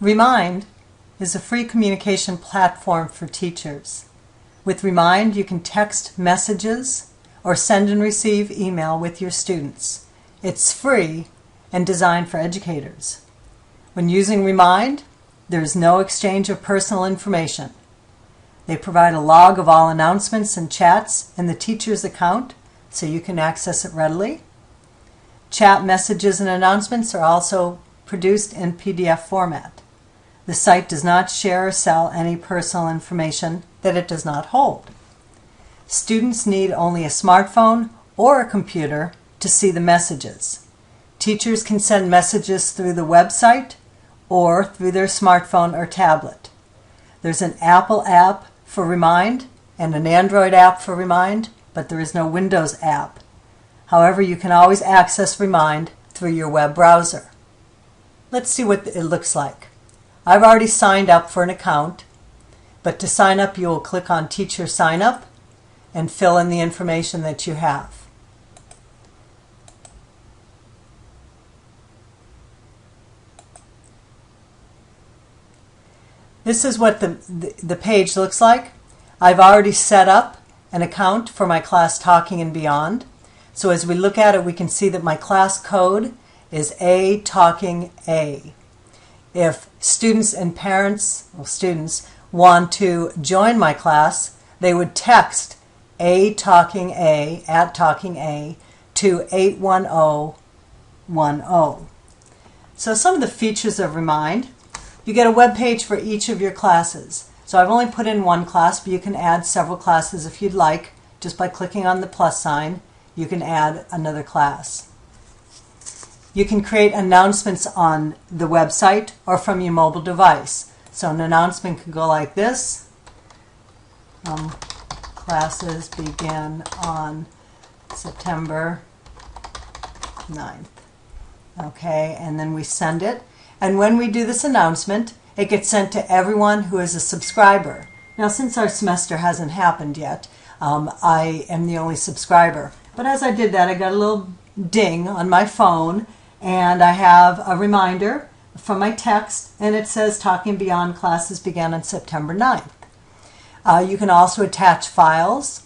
Remind is a free communication platform for teachers. With Remind, you can text messages or send and receive email with your students. It's free and designed for educators. When using Remind, there is no exchange of personal information. They provide a log of all announcements and chats in the teacher's account so you can access it readily. Chat messages and announcements are also produced in PDF format. The site does not share or sell any personal information that it does not hold. Students need only a smartphone or a computer to see the messages. Teachers can send messages through the website or through their smartphone or tablet. There's an Apple app for Remind and an Android app for Remind, but there is no Windows app. However, you can always access Remind through your web browser. Let's see what it looks like. I've already signed up for an account, but to sign up you will click on Teacher Sign Up and fill in the information that you have. This is what the page looks like. I've already set up an account for my class Talking and Beyond. So as we look at it, we can see that my class code is A Talking A. If students and parents, students, want to join my class, they would text A Talking A at Talking A to 81010. So some of the features of Remind. You get a web page for each of your classes. So I've only put in one class, but you can add several classes if you'd like. Just by clicking on the plus sign, you can add another class. You can create announcements on the website or from your mobile device. So an announcement could go like this. Classes begin on September 9th. Okay, and then we send it. And when we do this announcement, it gets sent to everyone who is a subscriber. Now, since our semester hasn't happened yet, I am the only subscriber. But as I did that, I got a little ding on my phone, and I have a reminder from my text, and it says Talking Beyond classes began on September 9th. You can also attach files.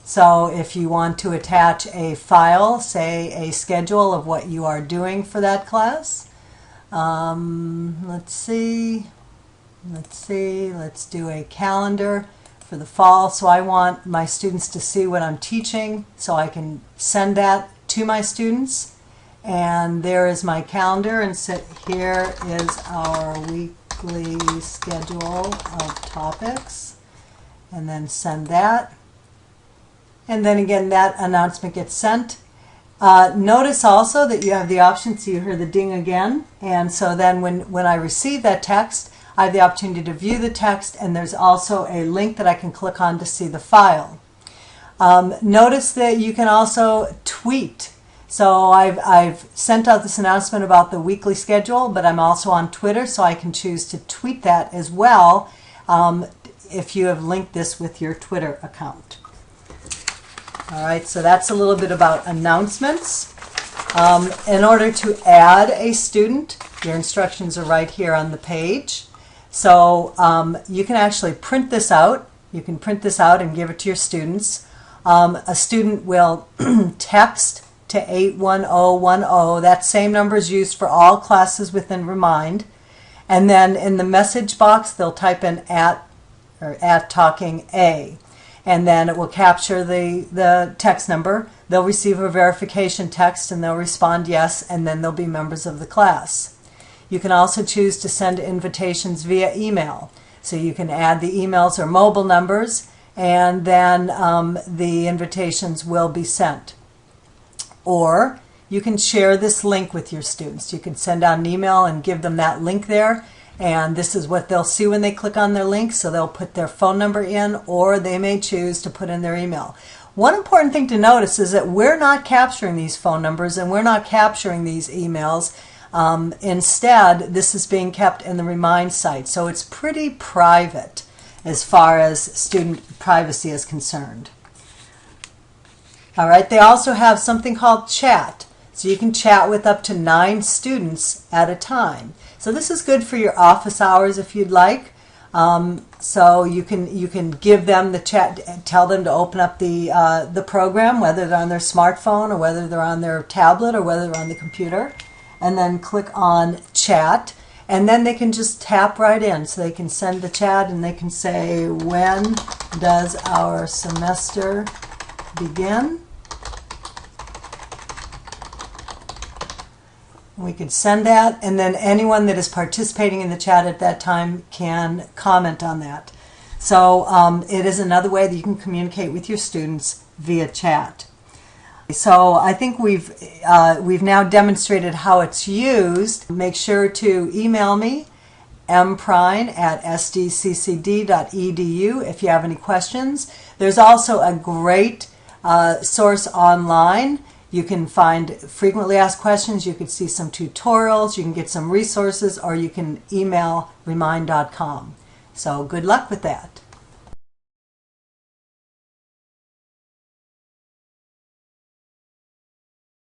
So if you want to attach a file, say a schedule of what you are doing for that class, let's do a calendar for the fall. So I want my students to see what I'm teaching, so I can send that to my students. And there is my calendar, and here is our weekly schedule of topics, and then send that. And then again, that announcement gets sent. Notice also that you have the option, so you hear the ding again, and so then when I receive that text, I have the opportunity to view the text, and there's also a link that I can click on to see the file. Notice that you can also tweet. So I've sent out this announcement about the weekly schedule, but I'm also on Twitter, so I can choose to tweet that as well if you have linked this with your Twitter account. All right, so that's a little bit about announcements. In order to add a student, your instructions are right here on the page. So you can actually print this out. You can print this out and give it to your students. A student will text to 81010. That same number is used for all classes within Remind. And then in the message box, they'll type in at Talking A. And then it will capture the text number. They'll receive a verification text and they'll respond yes, and then they'll be members of the class. You can also choose to send invitations via email. So you can add the emails or mobile numbers, and then the invitations will be sent. Or you can share this link with your students. You can send out an email and give them that link there, and this is what they'll see when they click on their link. So they'll put their phone number in, or they may choose to put in their email. One important thing to notice is that we're not capturing these phone numbers and we're not capturing these emails. Instead, this is being kept in the Remind site. So it's pretty private as far as student privacy is concerned. All right, they also have something called chat. So you can chat with up to 9 students at a time. So this is good for your office hours if you'd like. So you can give them the chat, tell them to open up the program, whether they're on their smartphone or whether they're on their tablet or whether they're on the computer, and then click on chat, and then they can just tap right in. So they can send the chat and they can say, when does our semester begin? We can send that, and then anyone that is participating in the chat at that time can comment on that. So it is another way that you can communicate with your students via chat. So I think we've now demonstrated how it's used. Make sure to email me, mprine@sdccd.edu, if you have any questions. There's also a great source online. You can find frequently asked questions, you can see some tutorials, you can get some resources, or you can email remind.com. So good luck with that.